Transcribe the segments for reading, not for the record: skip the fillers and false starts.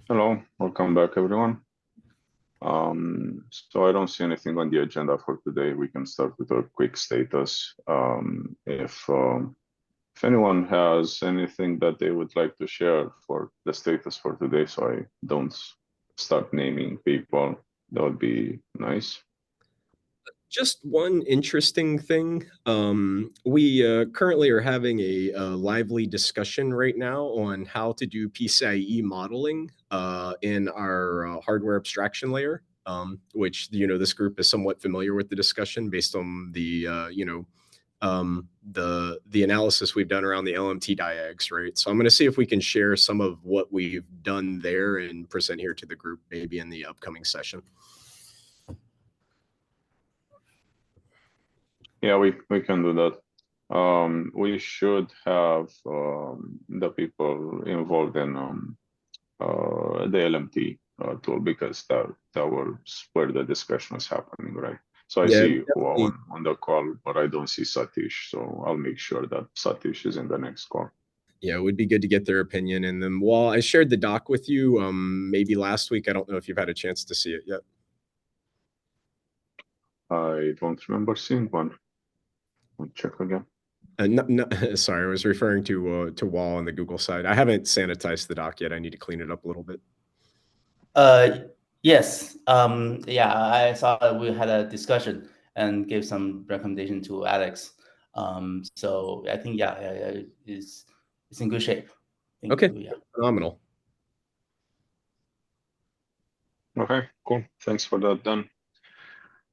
Hello, welcome back, everyone. So I don't see anything on the agenda for today. We can start with a quick status. If anyone has anything that they would like to share for the status for today, so I don't start naming people, that would be nice. Just one interesting thing. We currently are having a lively discussion right now on how to do PCIe modeling in our hardware abstraction layer, which, this group is somewhat familiar with the discussion based on the analysis we've done around the LMT diags, right? So I'm going to see if we can share some of what we've done there and present here to the group maybe in the upcoming session. Yeah, we can do that. We should have the people involved in the LMT tool because that was where the discussion is happening, right? So I Yeah, see Hua on the call, but I don't see Satish. So I'll make sure that Satish is in the next call. Yeah, it would be good to get their opinion. And then while I shared the doc with you, maybe last week, I don't know if you've had a chance to see it yet. I don't remember seeing one. I'll check again. Sorry, I was referring to Wall on the Google side. I haven't sanitized the doc yet. I need to clean it up a little bit. Yes. Yeah, I saw we had a discussion and gave some recommendation to Alex. So I think it's in good shape. Thank Okay, you. Yeah. phenomenal. Okay, cool. Thanks for that, then.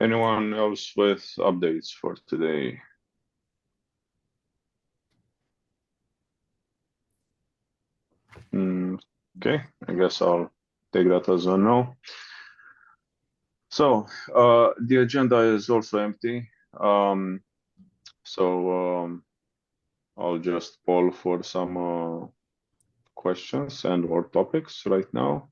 Anyone else with updates for today? Okay, I guess I'll take that as a no. So the agenda is also empty. So I'll just poll for some questions and or topics right now.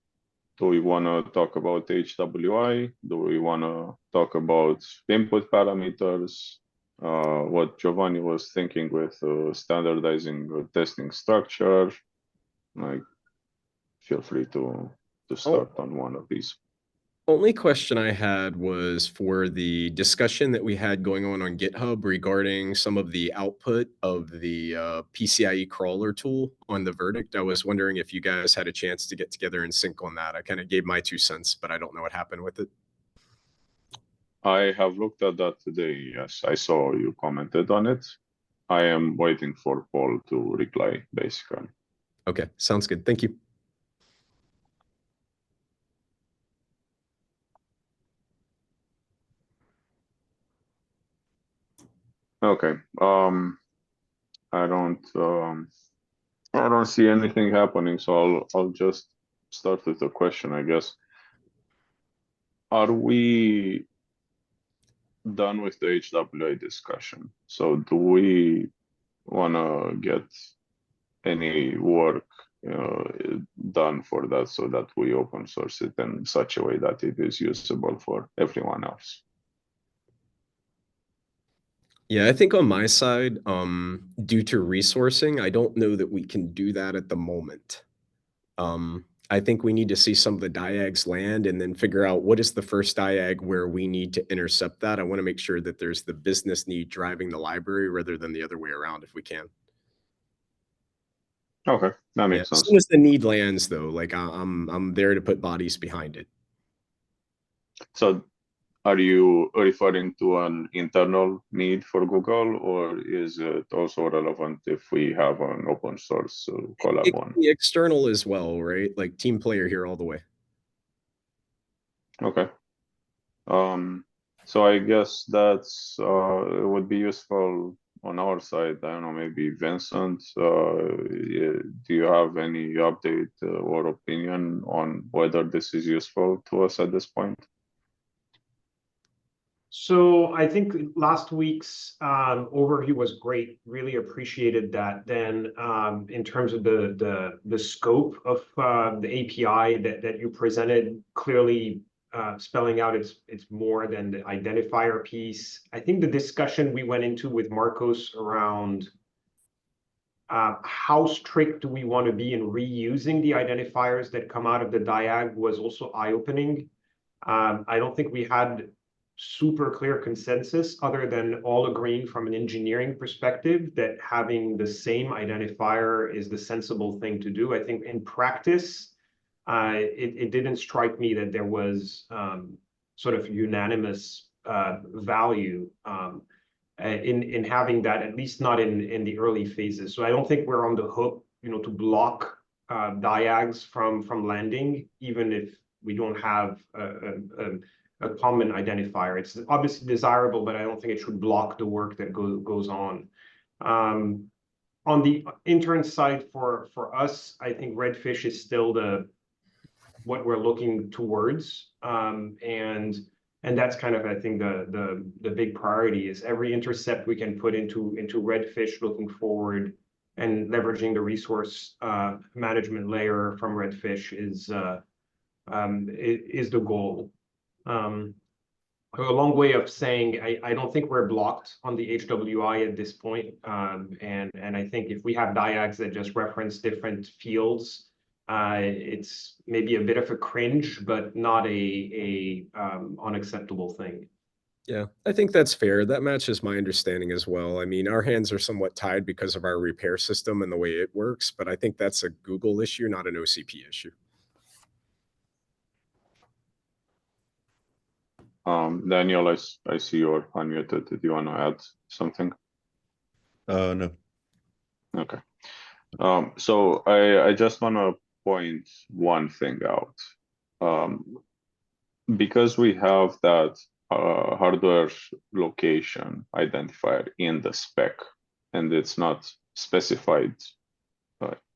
Do we want to talk about HWI? Do we want to talk about input parameters? What Giovanni was thinking with standardizing testing structure? Like, feel free to start on one of these. Only question I had was for the discussion that we had going on GitHub regarding some of the output of the PCIe crawler tool on the verdict. I was wondering if you guys had a chance to get together and sync on that. I kind of gave my 2 cents, but I don't know what happened with it. I have looked at that today. Yes, I saw you commented on it. I am waiting for Paul to reply, basically. Okay, sounds good. Thank you. Okay. I don't see anything happening, so I'll just start with a question, I guess. Are we done with the HWA discussion? So do we want to get any work done for that so that we open source it in such a way that it is usable for everyone else? Yeah, I think on my side, due to resourcing, I don't know that we can do that at the moment. I think we need to see some of the diags land and then figure out what is the first diag where we need to intercept that. I want to make sure that there's the business need driving the library rather than the other way around if we can. Okay, that Yeah, makes as sense. soon as the need lands, though, like I'm there to put bodies behind it. So are you referring to an internal need for Google, or is it also relevant if we have an open source collab It one? can be external as well, right? Like team player here all the way. Okay. So I guess that's it would be useful on our side. I don't know, maybe Vincent, do you have any update or opinion on whether this is useful to us at this point? So I think last week's overview was great. Really appreciated that. Then in terms of the scope of the API that you presented, clearly spelling out it's more than the identifier piece. I think the discussion we went into with Marcos around How strict do we want to be in reusing the identifiers that come out of the diag was also eye-opening. I don't think we had super clear consensus other than all agreeing from an engineering perspective that having the same identifier is the sensible thing to do. I think in practice, it didn't strike me that there was sort of unanimous value in having that, at least not in the early phases. So I don't think we're on the hook, to block diags from landing, even if we don't have a common identifier. It's obviously desirable, but I don't think it should block the work that goes on. On the intern side for us, I think redfish is still what we're looking towards, and that's kind of, I think, the big priority is every intercept we can put into redfish looking forward and leveraging the resource management layer from redfish is the goal. A long way of saying I don't think we're blocked on the HWI at this point, and I think if we have diags that just reference different fields, it's maybe a bit of a cringe, but not a unacceptable thing. Yeah, I think that's fair. That matches my understanding as well. I mean, our hands are somewhat tied because of our repair system and the way it works, but I think that's a Google issue, not an OCP issue. Daniel, I see you're unmuted. Do you want to add something? No. Okay. So I just want to point one thing out. Because we have that hardware location identifier in the spec, and it's not specified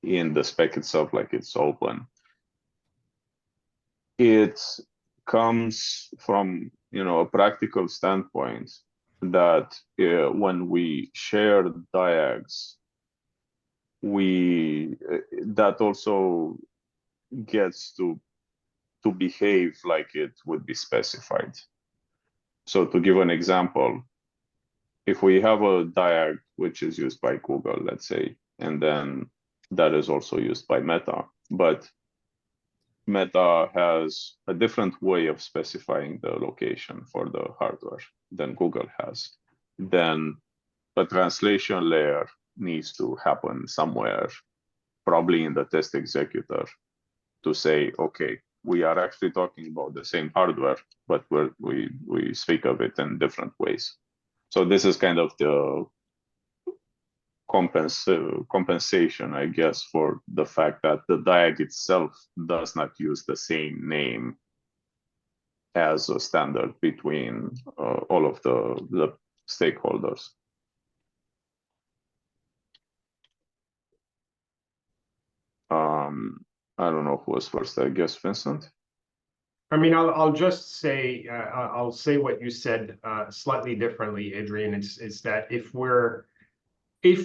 in the spec itself, like it's open. It comes from a practical standpoint that when we share diags, that also gets to behave like it would be specified. So to give an example, if we have a diag which is used by Google, let's say, and then that is also used by Meta, but Meta has a different way of specifying the location for the hardware than Google has, then a translation layer needs to happen somewhere, probably in the test executor, to say, okay, we are actually talking about the same hardware, but we speak of it in different ways. So this is kind of the compensation, I guess, for the fact that the diag itself does not use the same name as a standard between all of the stakeholders. I don't know who was first, I guess Vincent. I mean, I'll just say, I'll say what you said slightly differently, Adrian. It's that if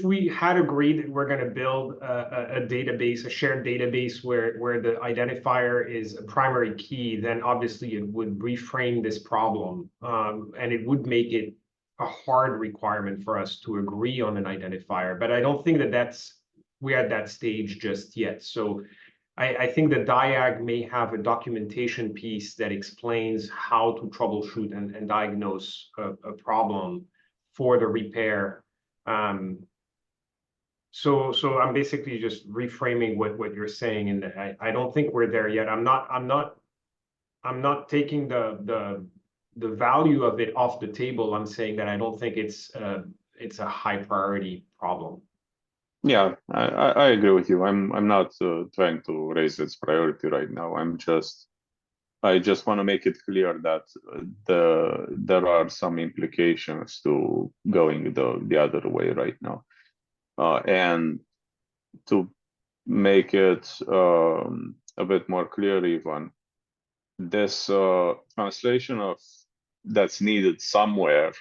we had agreed that we're going to build a database, a shared database where the identifier is a primary key, then obviously it would reframe this problem, and it would make it a hard requirement for us to agree on an identifier. But I don't think that we're at that stage just yet. So I think the diag may have a documentation piece that explains how to troubleshoot and diagnose a problem for the repair. So I'm basically just reframing what you're saying, and I don't think we're there yet. I'm not taking the value of it off the table. I'm saying that I don't think it's a high priority problem. Yeah, I agree with you. I'm not trying to raise its priority right now. I just want to make it clear that there are some implications to going the other way right now, and to make it a bit more clear, even this translation of that's needed somewhere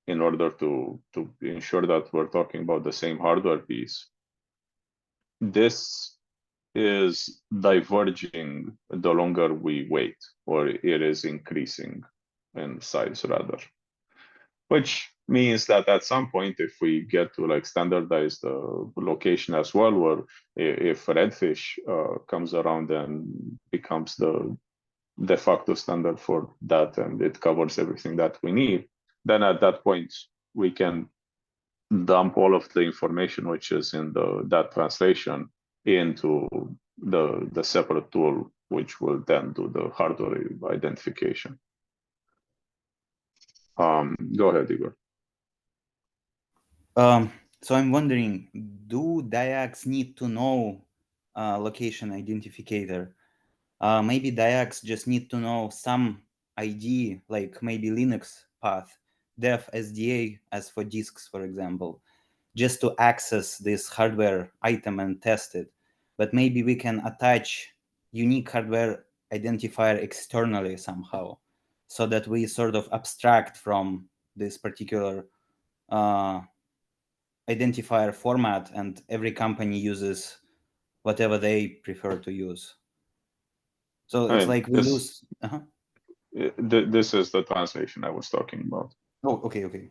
in order to ensure that we're talking about the same hardware piece. This is diverging the longer we wait, or it is increasing in size rather. Which means that at some point, if we get to like standardize the location as well, where if redfish comes around and becomes the de facto standard for that, and it covers everything that we need, then at that point we can dump all of the information which is in that translation into the separate tool, which will then do the hardware identification. Go ahead, Igor. So I'm wondering, do DIACs need to know location identificator? Maybe DIACs just need to know some ID, like maybe Linux path, def SDA as for disks, for example, just to access this hardware item and test it. But maybe we can attach unique hardware identifier externally somehow, so that we sort of abstract from this particular identifier format, and every company uses whatever they prefer to use. So it's like we lose. This is the translation I was talking about. Oh, okay.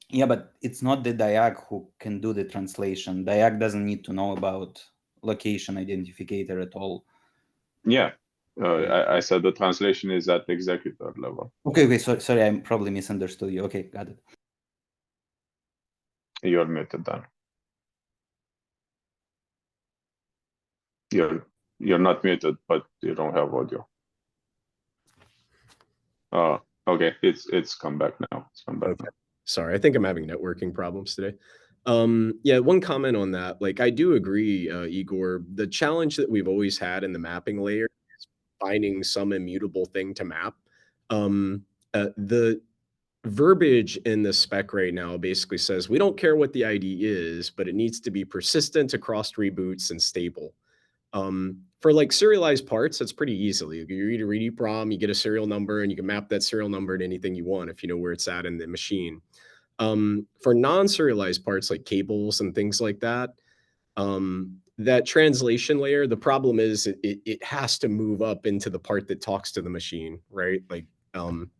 Yeah, but it's not the DIAC who can do the translation. DIAC doesn't need to know about location identificator at all. Yeah, I said the translation is at the executor level. Okay. Sorry, I probably misunderstood you. Okay, got it. You're muted then. You're not muted, but you don't have audio. Okay, it's come back now. It's come back now. Sorry, I think I'm having networking problems today. Yeah, one comment on that. Like, I do agree, Igor. The challenge that we've always had in the mapping layer is finding some immutable thing to map. The verbiage in the spec right now basically says we don't care what the ID is, but it needs to be persistent across reboots and stable. For like serialized parts, that's pretty easily. You read a read EEPROM, you get a serial number, and you can map that serial number to anything you want if you know where it's at in the machine. For non-serialized parts like cables and things like that, that translation layer, the problem is it has to move up into the part that talks to the machine, right? Like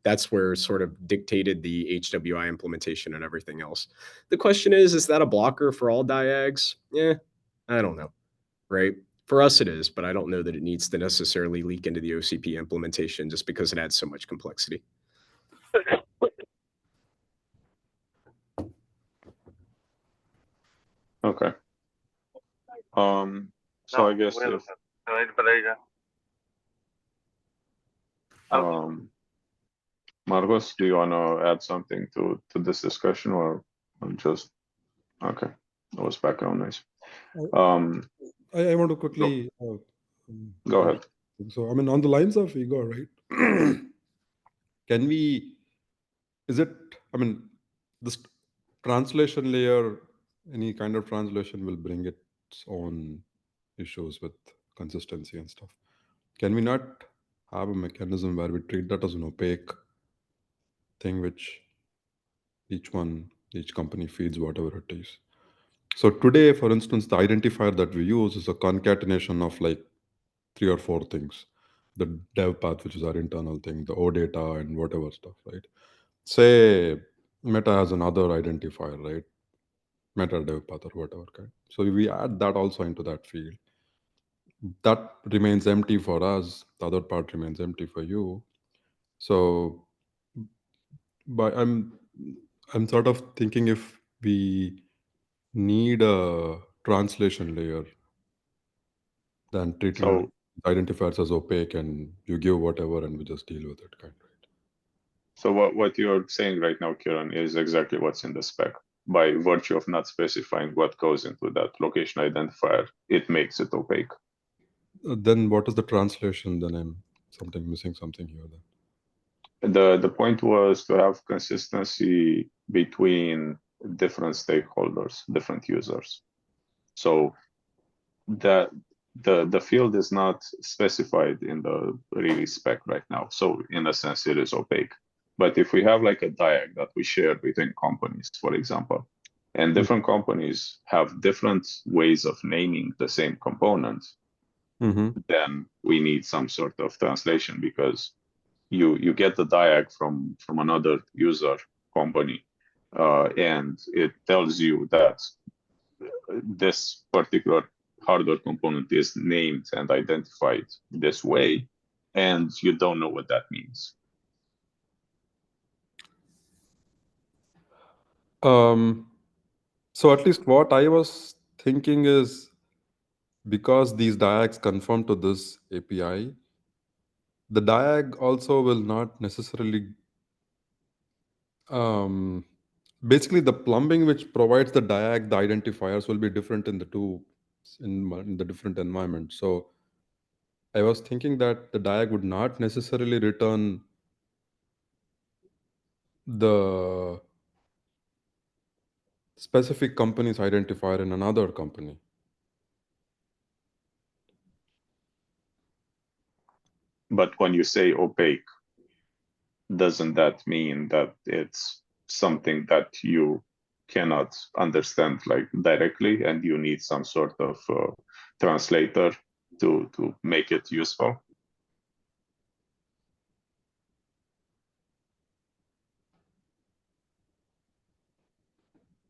that's where sort of dictated the HWI implementation and everything else. The question is that a blocker for all diags? Yeah, I don't know, right? For us it is, but I don't know that it needs to necessarily leak into the OCP implementation just because it adds so much complexity. Okay. So I guess if Marcos, do you want to add something to this discussion, or just okay? That was background noise. I want to quickly go ahead. So I mean, on the lines of Igor, right? Can we? Is it? I mean, this translation layer, any kind of translation will bring its own issues with consistency and stuff. Can we not have a mechanism where we treat that as an opaque thing, which each company feeds whatever it is? So today, for instance, the identifier that we use is a concatenation of like 3 or 4 things. The dev path, which is our internal thing, the OData and whatever stuff, right? Say Meta has another identifier, right? Meta dev path or whatever kind. So we add that also into that field. That remains empty for us. The other part remains empty for you. So I'm sort of thinking if we need a translation layer than treating identifiers as opaque and you give whatever and we just deal with it, kind of. So what you're saying right now, Kiran, is exactly what's in the spec. By virtue of not specifying what goes into that location identifier, it makes it opaque. Then what is the translation? Then I'm missing something here. Then the point was to have consistency between different stakeholders, different users. So that the field is not specified in the release spec right now. So in a sense, it is opaque. But if we have like a diag that we share between companies, for example, and different companies have different ways of naming the same component, then we need some sort of translation, because you get the diag from another user, company, and it tells you that this particular hardware component is named and identified this way, and you don't know what that means. So at least what I was thinking is, because these diags conform to this API, the diag also will not necessarily basically the plumbing which provides the diag, the identifiers will be different in the two in the different environments. So I was thinking that the diag would not necessarily return the specific company's identifier in another company. But when you say opaque, doesn't that mean that it's something that you cannot understand like directly, and you need some sort of translator to make it useful?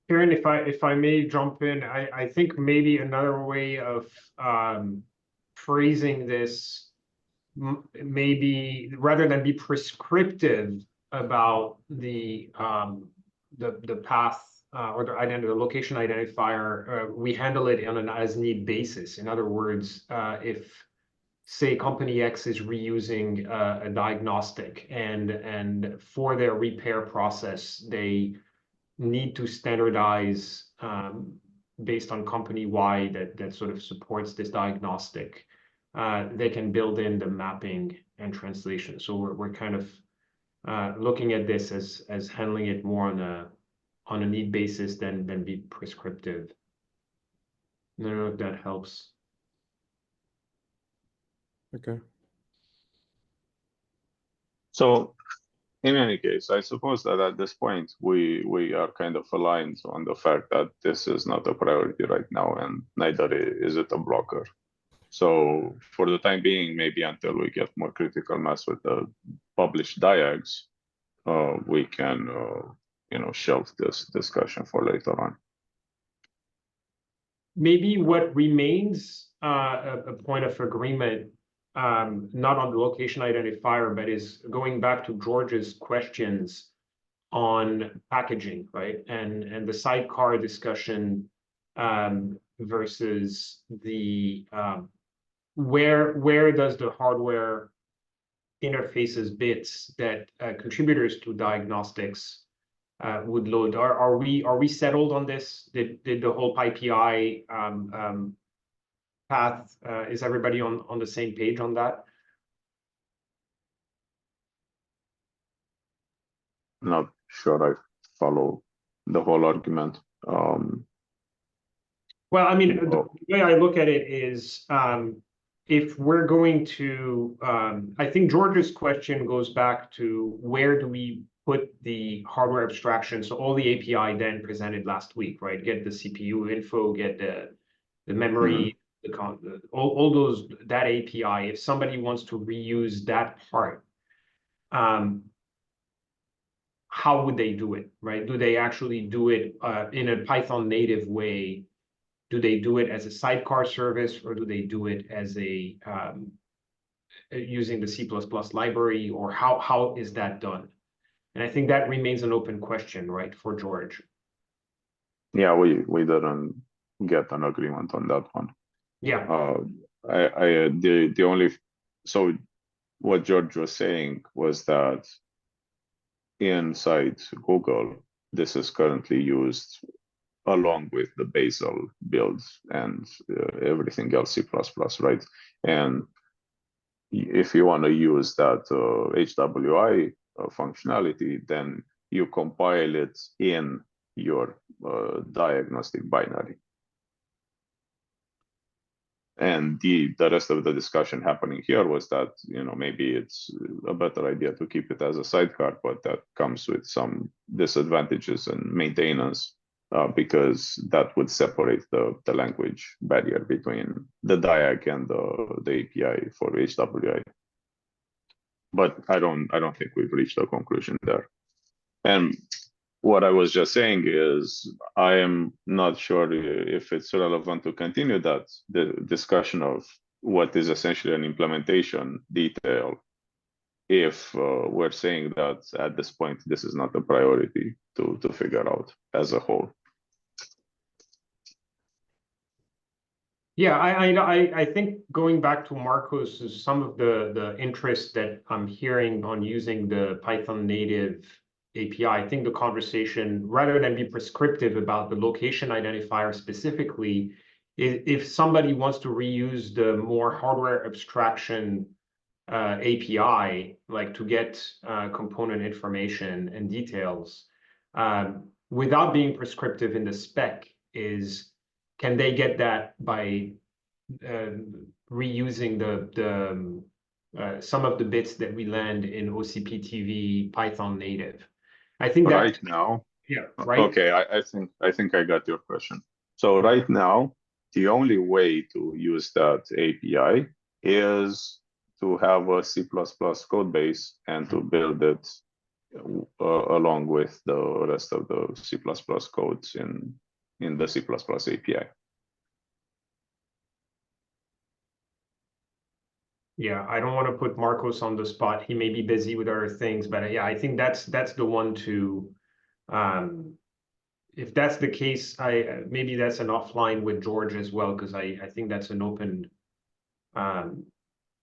Karen, if I may jump in, I think maybe another way of phrasing this, maybe rather than be prescriptive about the path or the location identifier, we handle it on an as-need basis. In other words, if say company X is reusing a diagnostic, and for their repair process they need to standardize based on company Y that sort of supports this diagnostic, they can build in the mapping and translation. So we're kind of looking at this as handling it more on a need basis than be prescriptive. I don't know if that helps. Okay. So in any case, I suppose that at this point we are kind of aligned on the fact that this is not a priority right now, and neither is it a blocker. So for the time being, maybe until we get more critical mass with the published diags, we can shelve this discussion for later on. Maybe what remains a point of agreement, not on the location identifier, but is going back to George's questions on packaging, right? And the sidecar discussion versus the where does the hardware interfaces bits that contributors to diagnostics would load. Are we settled on this? Did the whole PyPI path, is everybody on the same page on that? Not sure I follow the whole argument. Well, I mean, the way I look at it is, if we're going to, I think George's question goes back to where do we put the hardware abstraction? So all the API then presented last week, right? Get the CPU info, get the memory, all those, that API. If somebody wants to reuse that part, how would they do it, right? Do they actually do it in a Python native way? Do they do it as a sidecar service, or do they do it as a using the C++ library, or how is that done? And I think that remains an open question, right, for George. Yeah, we didn't get an agreement on that one. Yeah. The only, so what George was saying was that inside Google, this is currently used along with the Bazel builds and everything else C++, right? And if you want to use that HWI functionality, then you compile it in your diagnostic binary. And the rest of the discussion happening here was that, maybe it's a better idea to keep it as a sidecar, but that comes with some disadvantages and maintenance, because that would separate the language barrier between the diag and the API for HWI. But I don't think we've reached a conclusion there. And what I was just saying is I am not sure if it's relevant to continue the discussion of what is essentially an implementation detail if we're saying that at this point this is not a priority to figure out as a whole. Yeah, I think going back to Marcos, is some of the interest that I'm hearing on using the Python native API. I think the conversation, rather than be prescriptive about the location identifier specifically, if somebody wants to reuse the more hardware abstraction API, like to get component information and details, without being prescriptive in the spec, can they get that by reusing some of the bits that we land in OCP TV Python native? I think that Right now, yeah, right. okay, I think I got your question. So right now, the only way to use that API is to have a C++ code base and to build it along with the rest of the C++ codes in the C++ API. Yeah, I don't want to put Marcos on the spot. He may be busy with other things, but yeah, I think that's the one to if that's the case, maybe that's an offline with George as well, because I think that's an open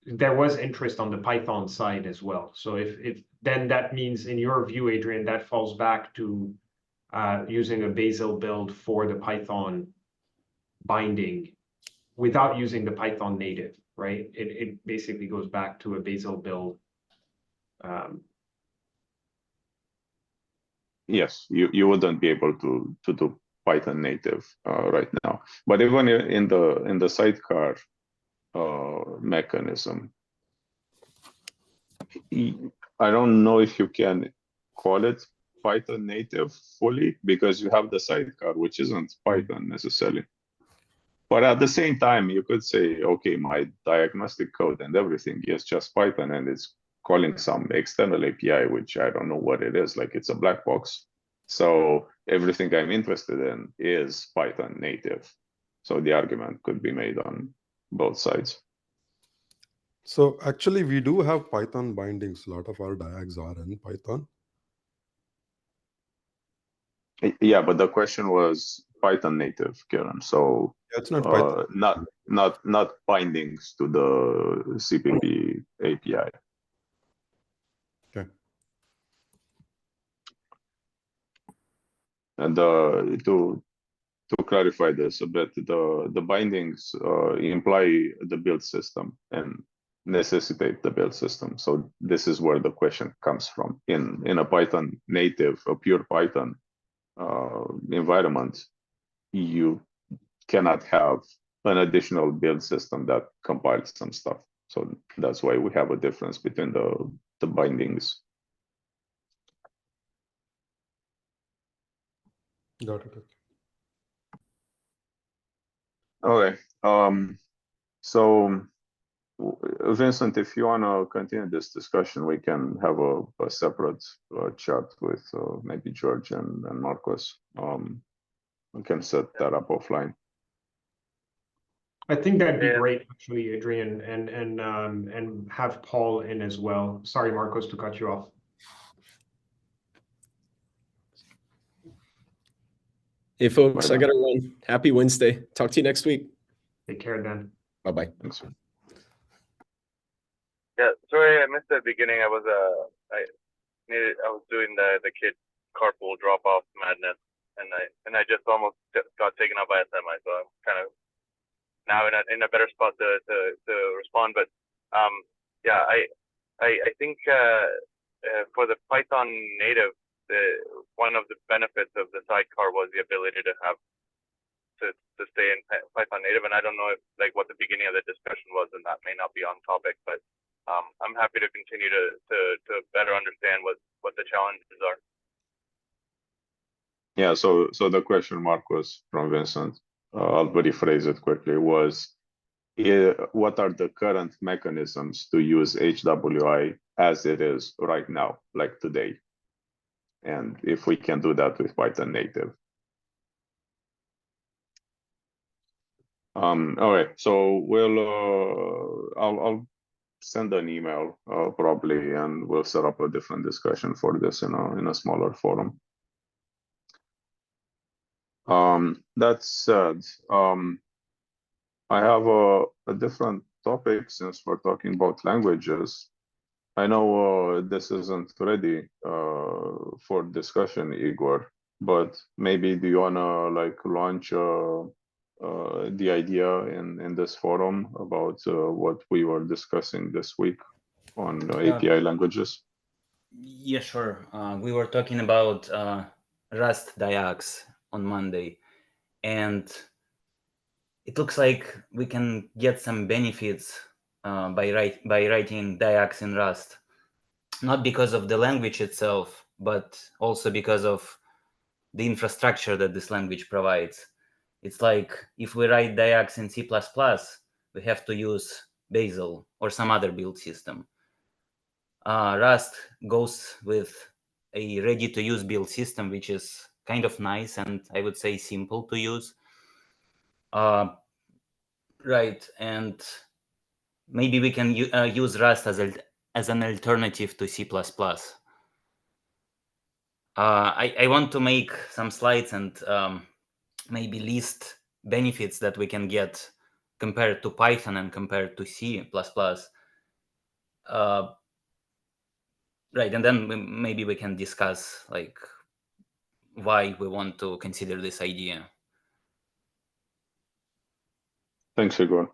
there was interest on the Python side as well. So if then that means in your view, Adrian, that falls back to using a Bazel build for the Python binding without using the Python native, right? It basically goes back to a Bazel build. Yes, you wouldn't be able to do Python native right now. But even in the sidecar mechanism, I don't know if you can call it Python native fully because you have the sidecar, which isn't Python necessarily. But at the same time, you could say, okay, my diagnostic code and everything is just Python and it's calling some external API, which I don't know what it is, like it's a black box. So everything I'm interested in is Python native. So the argument could be made on both sides. So actually, we do have Python bindings. A lot of our diags are in Python. Yeah, but the question was Python native, Kieran. So Yeah, it's not Python. not bindings to the CPP API. Okay. And to clarify this a bit, the bindings imply the build system and necessitate the build system. So this is where the question comes from. In a Python native, a pure Python environment, you cannot have an additional build system that compiles some stuff. So that's why we have a difference between the bindings. Got it. Okay. So Vincent, if you want to continue this discussion, we can have a separate chat with maybe George and Marcos. We can set that up offline. I think that'd be great, actually, Adrian, and have Paul in as well. Sorry, Marcos, to cut you off. Hey, folks, Bye-bye. I got to run. Happy Wednesday. Talk to you next week. Take care, Dan. Bye-bye. Thanks. Yeah, sorry I missed the beginning. I was doing the kid carpool drop off madness, and I just almost got taken out by a semi, so I'm kind of now in a better spot to respond. But yeah, I think for the Python native, one of the benefits of the sidecar was the ability to have to stay in Python native, and I don't know if like what the beginning of the discussion was, and that may not be on topic, but I'm happy to continue to better understand what the challenges are. Yeah, so the question, Marcos, from Vincent, I'll rephrase it quickly, was what are the current mechanisms to use HWI as it is right now, like today? and if we can do that with Python native. All right, so I'll send an email probably, and we'll set up a different discussion for this in a smaller forum. That said, I have a different topic since we're talking about languages. I know this isn't ready for discussion, Igor, but maybe do you wanna like launch the idea in this forum about what we were discussing this week on API languages? Yeah, sure. We were talking about Rust diags on Monday, and it looks like we can get some benefits by writing diags in Rust, not because of the language itself, but also because of the infrastructure that this language provides. It's like if we write diags in C++, we have to use Bazel or some other build system. Rust goes with a ready-to-use build system, which is kind of nice and I would say simple to use. Right, and maybe we can use Rust as an alternative to C++. I want to make some slides and maybe list benefits that we can get compared to Python and compared to C++. Right, and then maybe we can discuss like why we want to consider this idea. Thanks, Igor.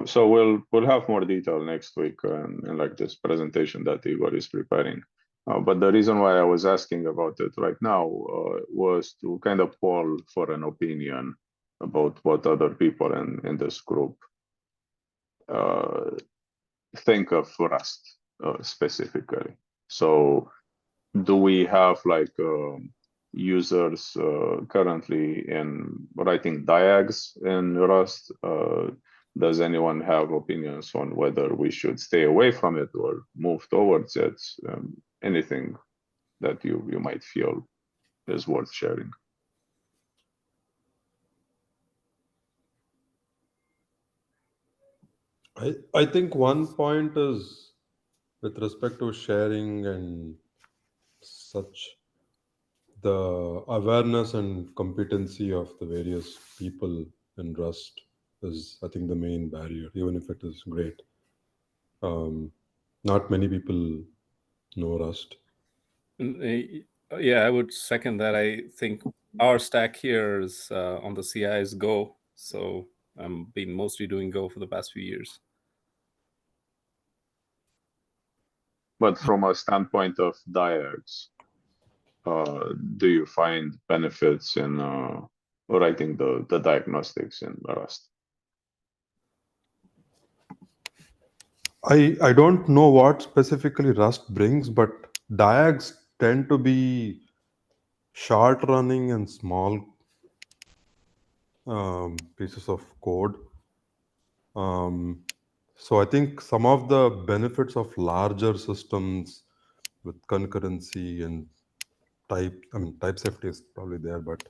So we'll have more detail next week in like this presentation that Igor is preparing. But the reason why I was asking about it right now was to kind of poll for an opinion about what other people in this group think of Rust specifically. So do we have like users currently in writing diags in Rust? Does anyone have opinions on whether we should stay away from it or move towards it? Anything that you might feel is worth sharing. I think one point is with respect to sharing and such, the awareness and competency of the various people in Rust is, I think, the main barrier, even if it is great. Not many people know Rust. Yeah, I would second that. I think our stack here is on the CI is Go. So I've been mostly doing Go for the past few years. But from a standpoint of diags, do you find benefits in writing the diagnostics in Rust? I don't know what specifically Rust brings, but diags tend to be short running and small pieces of code. So I think some of the benefits of larger systems with concurrency and type safety is probably there, but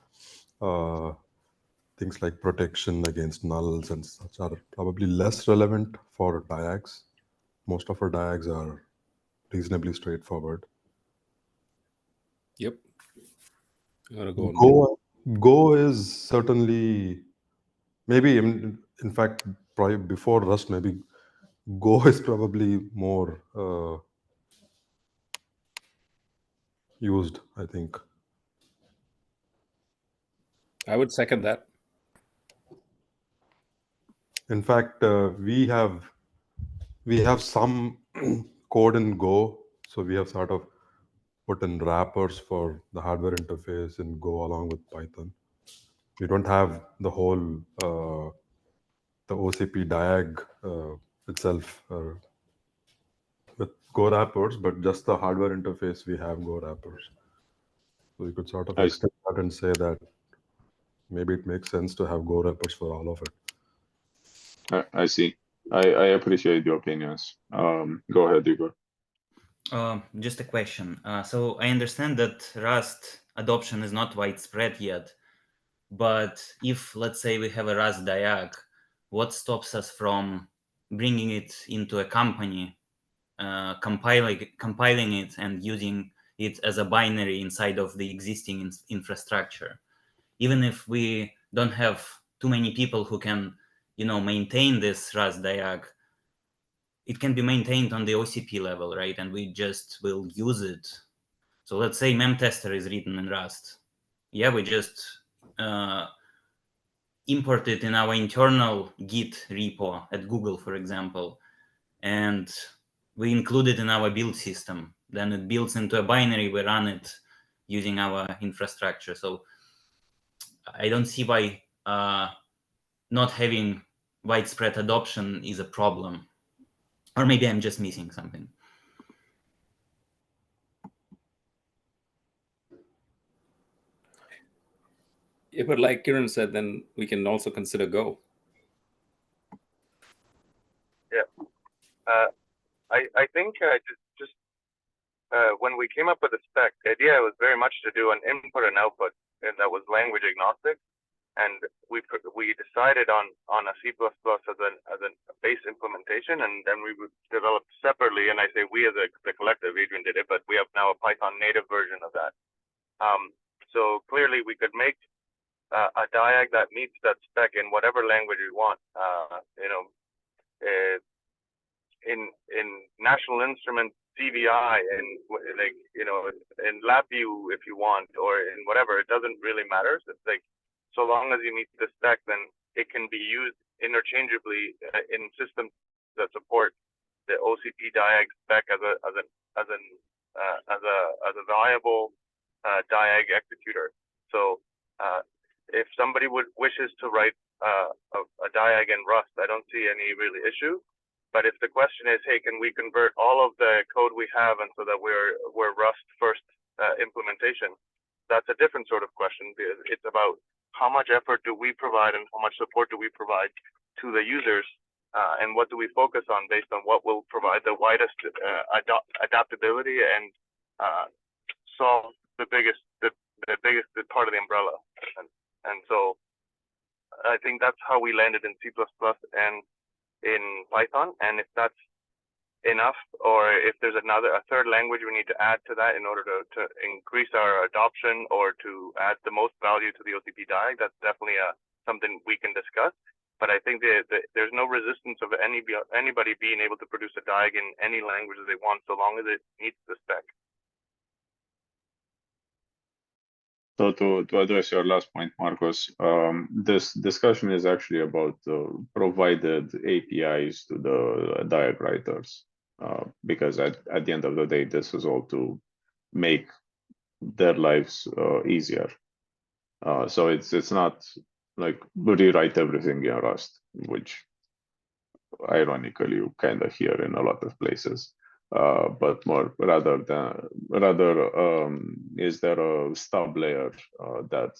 things like protection against nulls and such are probably less relevant for diags. Most of our diags are reasonably straightforward. Yep. I'm gonna go on. Go is certainly, maybe in fact, probably before Rust, maybe Go is probably more used, I think. I would second that. In fact, we have some code in Go, so we have sort of put in wrappers for the hardware interface in Go along with Python. We don't have the whole the OCP diag itself with Go wrappers, but just the hardware interface we have Go wrappers. So you could sort of extend that and say that maybe it makes sense to have Go wrappers for all of it. I see. I appreciate your opinions. Go ahead, Igor. Just a question. So I understand that Rust adoption is not widespread yet, but if, let's say, we have a Rust diag, what stops us from bringing it into a company, compiling it and using it as a binary inside of the existing infrastructure? Even if we don't have too many people who can, maintain this Rust diag, it can be maintained on the OCP level, right? And we just will use it. So let's say memtester is written in Rust. Yeah, we just import it in our internal Git repo at Google, for example, and we include it in our build system. Then it builds into a binary, we run it using our infrastructure. So I don't see why not having widespread adoption is a problem. Or maybe I'm just missing something. Yeah, but like Kiran said, then we can also consider Go. Yeah. I think just when we came up with the spec, the idea was very much to do an input and output, and that was language agnostic. And we decided on a C++ as a base implementation, and then we would develop separately. And I say we as the collective, Adrian did it, but we have now a Python native version of that. So clearly we could make a diag that meets that spec in whatever language we want. In National Instruments CVI, and in LabVIEW if you want, or in whatever, it doesn't really matter. So it's like, so long as you meet the spec, then it can be used interchangeably in systems that support the OCP diag spec as a viable diag executor. So if somebody wishes to write a diag in Rust, I don't see any really issue. But if the question is, hey, can we convert all of the code we have and so that we're Rust first implementation, that's a different sort of question. It's about how much effort do we provide and how much support do we provide to the users, and what do we focus on based on what will provide the widest adaptability and solve the biggest part of the umbrella. And so I think that's how we landed in C++ and in Python. And if that's enough, or if there's a third language we need to add to that in order to increase our adoption or to add the most value to the OCP diag, that's definitely something we can discuss. But I think there's no resistance of anybody being able to produce a diag in any language that they want, so long as it meets the spec. So to address your last point, Marcos, this discussion is actually about provided APIs to the diag writers, because at the end of the day, this is all to make their lives easier. So it's not like rewrite everything in Rust, which ironically you kind of hear in a lot of places. But rather is there a stub layer that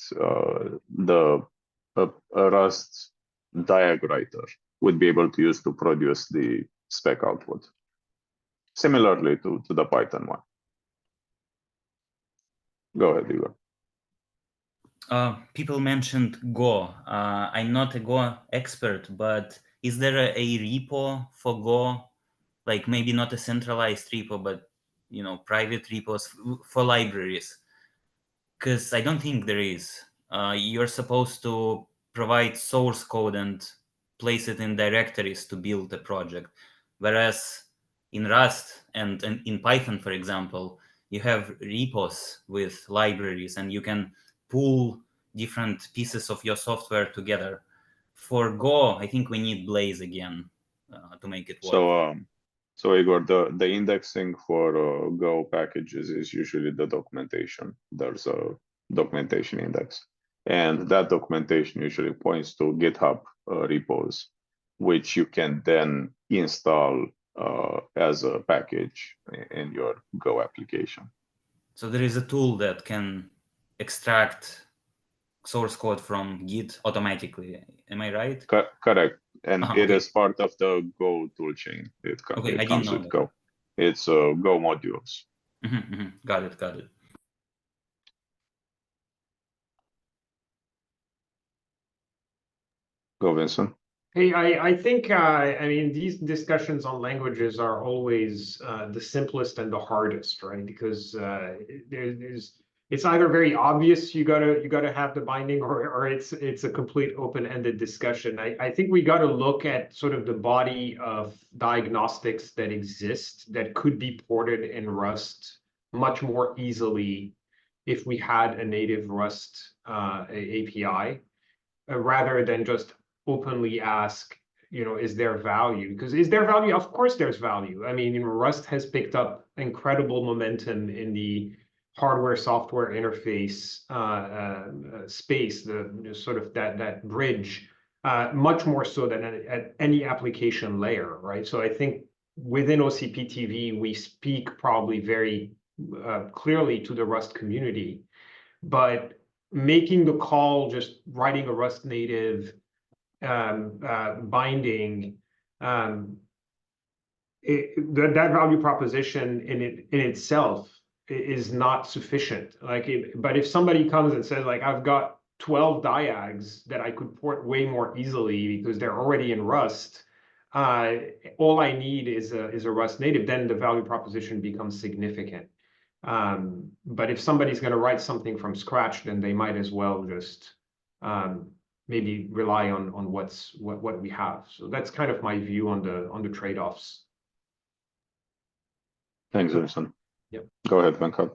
a Rust diag writer would be able to use to produce the spec output, similarly to the Python one. Go ahead, Igor. People mentioned Go. I'm not a Go expert, but is there a repo for Go? Like maybe not a centralized repo, but private repos for libraries? Because I don't think there is. You're supposed to provide source code and place it in directories to build a project. Whereas in Rust and in Python, for example, you have repos with libraries and you can pull different pieces of your software together. For Go, I think we need Blaze again to make it work. So Igor, the indexing for Go packages is usually the documentation. There's a documentation index, and that documentation usually points to GitHub repos, which you can then install as a package in your Go application. So there is a tool that can extract source code from Git automatically. Am I right? Correct. And it is part of the Go toolchain. It comes with Go. It's Go modules. Got it. Got it. Go, Vincent. Hey, I think, I mean, these discussions on languages are always the simplest and the hardest, right? Because it's either very obvious you gotta have the binding, or it's a complete open-ended discussion. I think we gotta look at sort of the body of diagnostics that exist that could be ported in Rust much more easily if we had a native Rust API, rather than just openly ask, is there value? Because is there value? Of course there's value. I mean, Rust has picked up incredible momentum in the hardware software interface space, the sort of that bridge, much more so than at any application layer, right? So I think within OCP TV, we speak probably very clearly to the Rust community, but making the call, just writing a Rust native binding, that value proposition in itself is not sufficient. But if somebody comes and says, like, I've got 12 diags that I could port way more easily because they're already in Rust, all I need is a Rust native, then the value proposition becomes significant. But if somebody's going to write something from scratch, then they might as well just maybe rely on what we have. So that's kind of my view on the trade-offs. Thanks, Vincent. Yep. Go ahead, Venkat.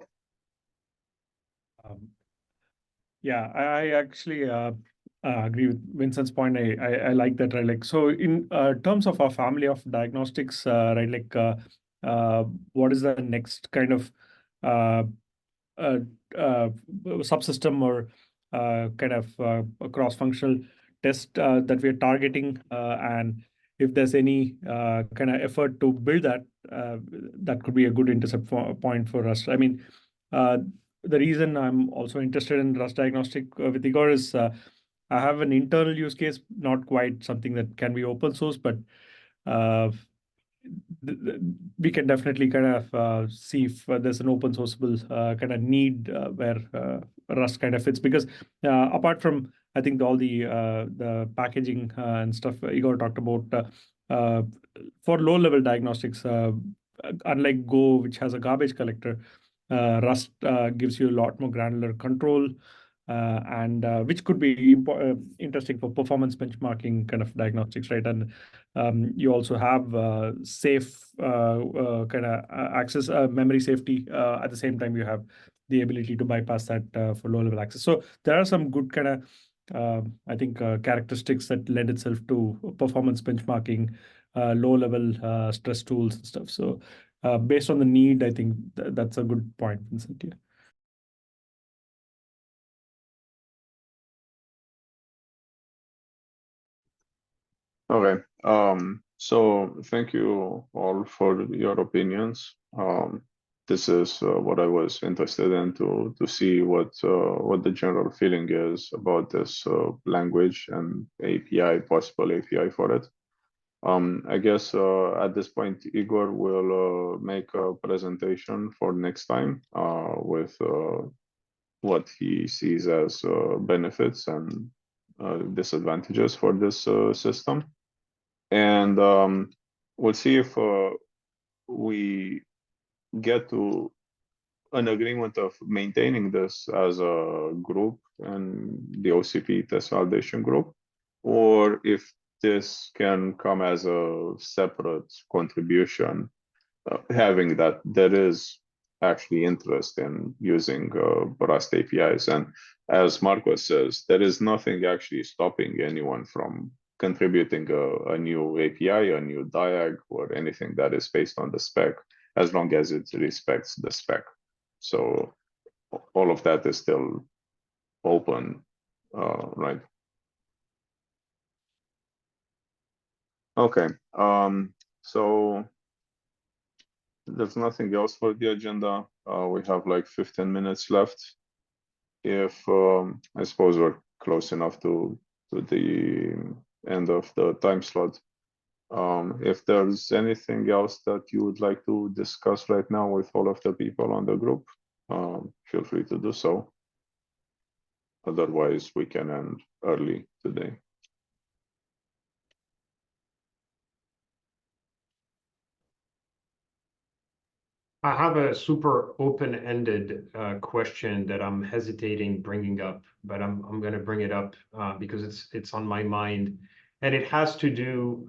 Yeah, I actually agree with Vincent's point. I like that, right? Like, so in terms of our family of diagnostics, right? Like, what is the next kind of subsystem or kind of a cross-functional test that we are targeting, and if there's any kind of effort to build that, that could be a good intercept point for us. I mean, the reason I'm also interested in Rust diagnostic with Igor is I have an internal use case, not quite something that can be open source, but we can definitely kind of see if there's an open sourceable kind of need where Rust kind of fits. Because apart from, I think, all the packaging and stuff Igor talked about, for low-level diagnostics, unlike Go, which has a garbage collector, Rust gives you a lot more granular control, and which could be interesting for performance benchmarking kind of diagnostics, right? And you also have safe kind of access, memory safety. At the same time, you have the ability to bypass that for low-level access. So there are some good kind of, I think, characteristics that lend itself to performance benchmarking, low-level stress tools and stuff. So based on the need, I think that's a good point, Vincent. Yeah. Okay. So thank you all for your opinions. This is what I was interested in to see what the general feeling is about this language and API, possible API for it. I guess at this point, Igor will make a presentation for next time with what he sees as benefits and disadvantages for this system. And we'll see if we get to an agreement of maintaining this as a group and the OCP test validation group, or if this can come as a separate contribution, having that there is actually interest in using Rust APIs. And as Marcos says, there is nothing actually stopping anyone from contributing a new API, a new diag, or anything that is based on the spec, as long as it respects the spec. So all of that is still open, right? Okay, so there's nothing else for the agenda. We have like 15 minutes left. If I suppose we're close enough to the end of the time slot. If there's anything else that you would like to discuss right now with all of the people on the group, feel free to do so. Otherwise, we can end early today. I have a super open-ended question that I'm hesitating bringing up, but I'm going to bring it up because it's on my mind, and it has to do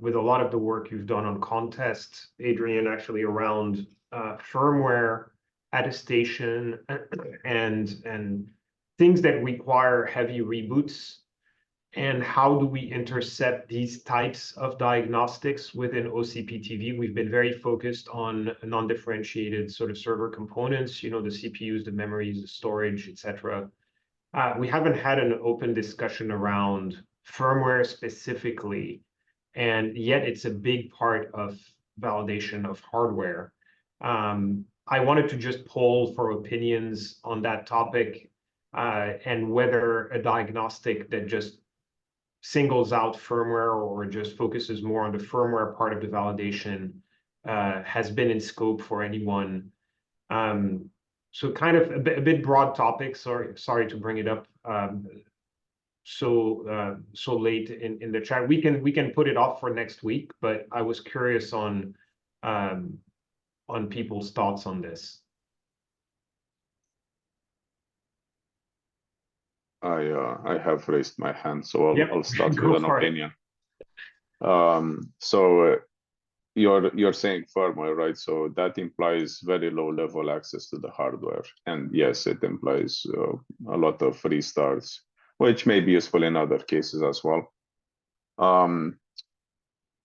with a lot of the work you've done on contests, Adrian, actually around firmware attestation and things that require heavy reboots. And how do we intercept these types of diagnostics within OCP TV? We've been very focused on non-differentiated sort of server components, the CPUs, the memories, the storage, etc. We haven't had an open discussion around firmware specifically, and yet it's a big part of validation of hardware. I wanted to just poll for opinions on that topic and whether a diagnostic that just singles out firmware or just focuses more on the firmware part of the validation has been in scope for anyone. So kind of a bit broad topic. Sorry to bring it up so late in the chat. We can put it off for next week, but I was curious on people's thoughts on this. I have raised my hand, so I'll start Go with an for it. opinion. So you're saying firmware, right? So that implies very low level access to the hardware, and yes, it implies a lot of restarts, which may be useful in other cases as well.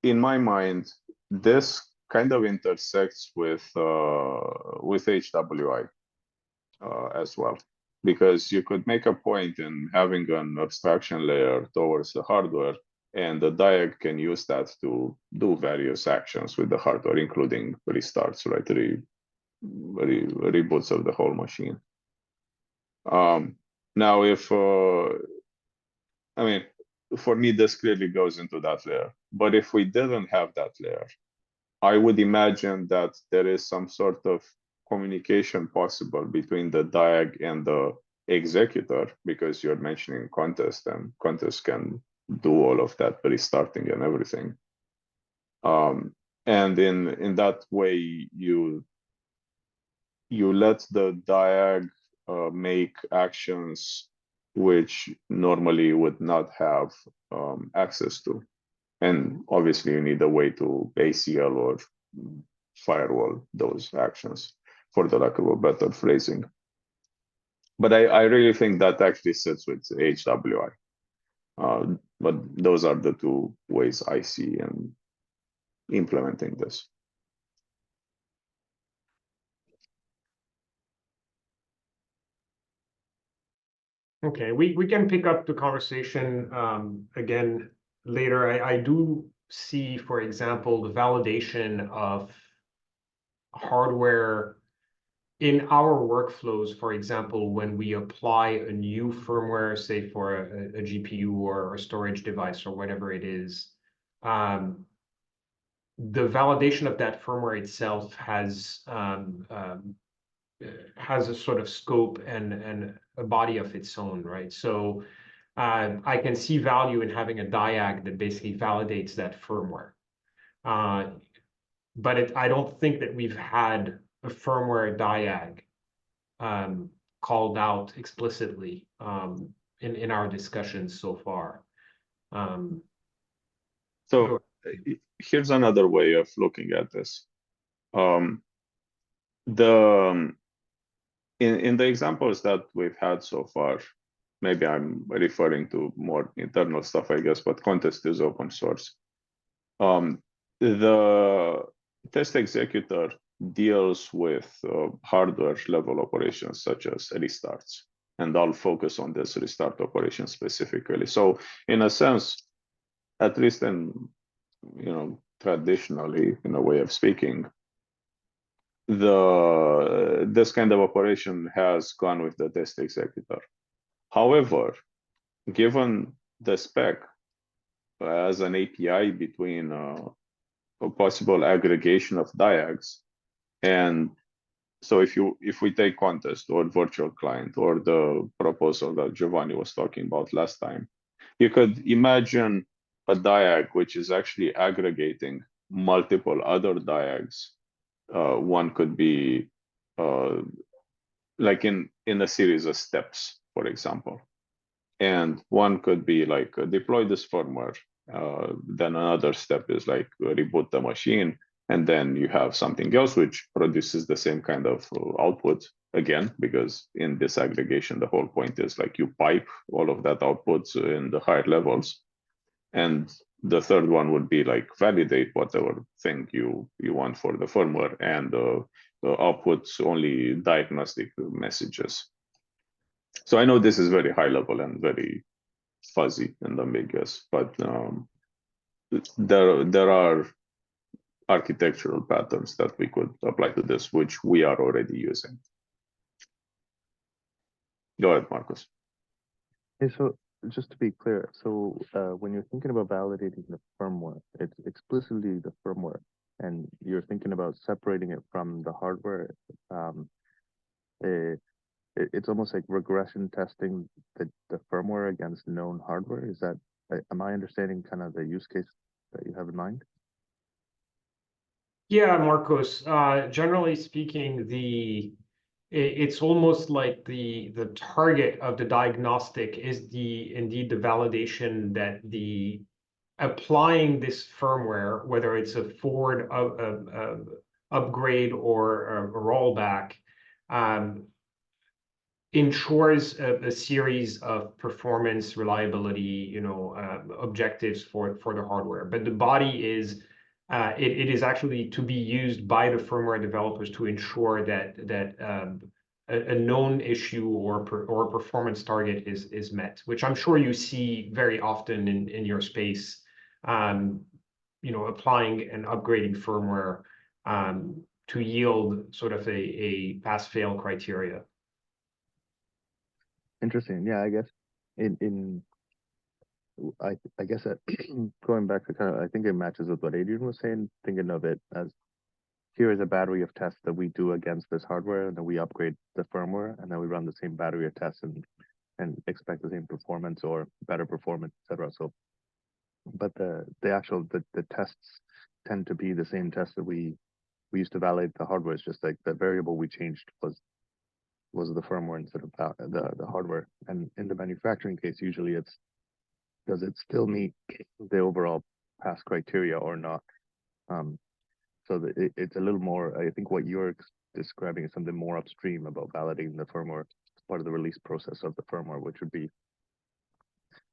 In my mind, this kind of intersects with HWI as well, because you could make a point in having an abstraction layer towards the hardware, and the diag can use that to do various actions with the hardware, including restarts, right? Reboots of the whole machine. Now, I mean, for me, this clearly goes into that layer. But if we didn't have that layer, I would imagine that there is some sort of communication possible between the diag and the executor, because you're mentioning contest, and contest can do all of that restarting and everything. And in that way, you let the diag make actions which normally would not have access to. And obviously, you need a way to ACL or firewall those actions, for the lack of a better phrasing. But I really think that actually sits with HWI. But those are the two ways I see in implementing this. Okay, we can pick up the conversation again later. I do see, for example, the validation of hardware in our workflows. For example, when we apply a new firmware, say for a GPU or a storage device or whatever it is, the validation of that firmware itself has a sort of scope and a body of its own, right? So I can see value in having a diag that basically validates that firmware. But I don't think that we've had a firmware diag called out explicitly in our discussions so far. So here's another way of looking at this. In the examples that we've had so far, maybe I'm referring to more internal stuff, I guess, but contest is open source. The test executor deals with hardware level operations such as restarts, and I'll focus on this restart operation specifically. So in a sense, at least in traditionally, in a way of speaking, this kind of operation has gone with the test executor. However, given the spec, as an API between a possible aggregation of diags. And so if we take contest or virtual client or the proposal that Giovanni was talking about last time, you could imagine a diag which is actually aggregating multiple other diags. One could be like in a series of steps, for example. And one could be like deploy this firmware. Then another step is like reboot the machine. And then you have something else which produces the same kind of output again, because in this aggregation, the whole point is like you pipe all of that output in the higher levels. And the third one would be like validate whatever thing you want for the firmware and outputs only diagnostic messages. So I know this is very high level and very fuzzy and ambiguous, but there are architectural patterns that we could apply to this, which we are already using. Go ahead, Marcus. Hey, so just to be clear, so when you're thinking about validating the firmware, it's explicitly the firmware, and you're thinking about separating it from the hardware. It's almost like regression testing the firmware against known hardware. Is that, am I understanding kind of the use case that you have in mind? Yeah, Marcos. Generally speaking, it's almost like the target of the diagnostic is indeed the validation that the applying this firmware, whether it's a forward upgrade or a rollback, ensures a series of performance, reliability, objectives for the hardware. But the body is it is actually to be used by the firmware developers to ensure that a known issue or performance target is met, which I'm sure you see very often in your space. Applying and upgrading firmware to yield sort of a pass-fail criteria. Interesting. Yeah, I guess I guess that going back to kind of, I think it matches with what Adrian was saying, thinking of it as here is a battery of tests that we do against this hardware, and then we upgrade the firmware, and then we run the same battery of tests and expect the same performance or better performance, etc. So, but the actual the tests tend to be the same tests that we used to validate the hardware. It's just like the variable we changed was the firmware instead of the hardware. And in the manufacturing case, usually it's, does it still meet the overall pass criteria or not? So it's a little more, I think what you're describing is something more upstream about validating the firmware as part of the release process of the firmware, which would be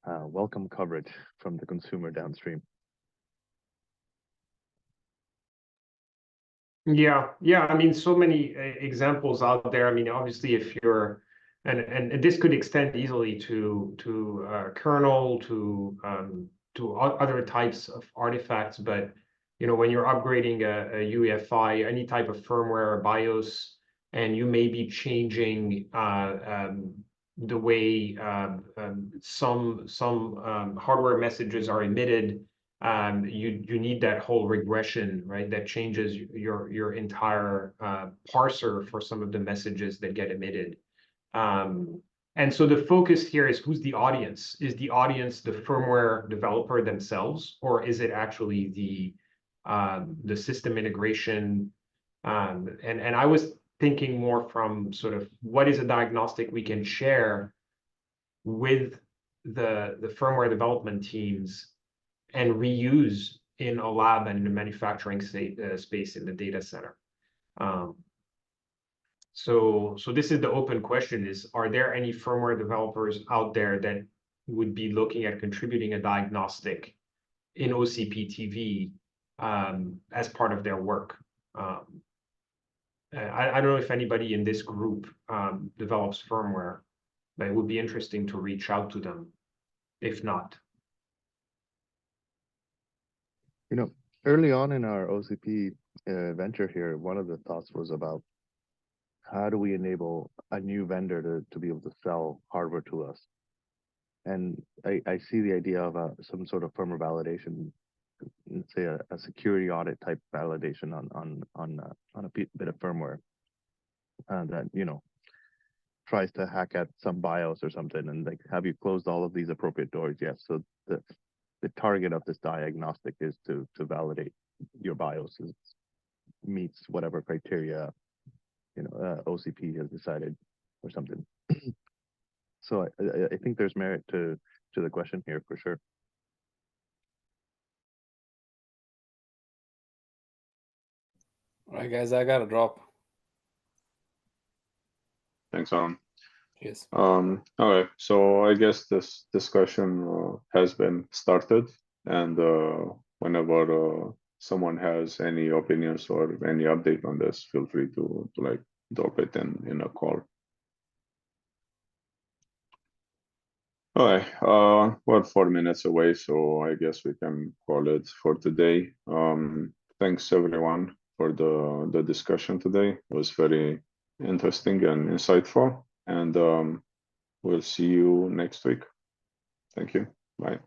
welcome coverage from the consumer downstream. Yeah. I mean, so many examples out there. I mean, obviously, if you're, and this could extend easily to kernel, to other types of artifacts. But when you're upgrading a UEFI, any type of firmware or BIOS, and you may be changing the way some hardware messages are emitted. You need that whole regression, right? That changes your entire parser for some of the messages that get emitted. And so the focus here is who's the audience? Is the audience the firmware developer themselves, or is it actually the system integration? And I was thinking more from sort of what is a diagnostic we can share with the firmware development teams and reuse in a lab and in the manufacturing space in the data center. So this is the open question: is are there any firmware developers out there that would be looking at contributing a diagnostic in OCP TV as part of their work? I don't know if anybody in this group develops firmware, but it would be interesting to reach out to them, if not. Early on in our OCP venture here, one of the thoughts was about how do we enable a new vendor to be able to sell hardware to us? And I see the idea of some sort of firmware validation, let's say a security audit type validation on a bit of firmware that, you know, tries to hack at some BIOS or something, and like, have you closed all of these appropriate doors? Yes. So the target of this diagnostic is to validate your BIOS meets whatever criteria, you know, OCP has decided or something. So I think there's merit to the question here for sure. All right, guys, I gotta drop. Thanks, Aaron. Yes. Okay, so I guess this discussion has been started, and whenever someone has any opinions or any update on this, feel free to like drop it in a call. Okay, we're 4 minutes away, so I guess we can call it for today. Thanks everyone for the discussion today. It was very interesting and insightful, and we'll see you next week. Thank you. Bye.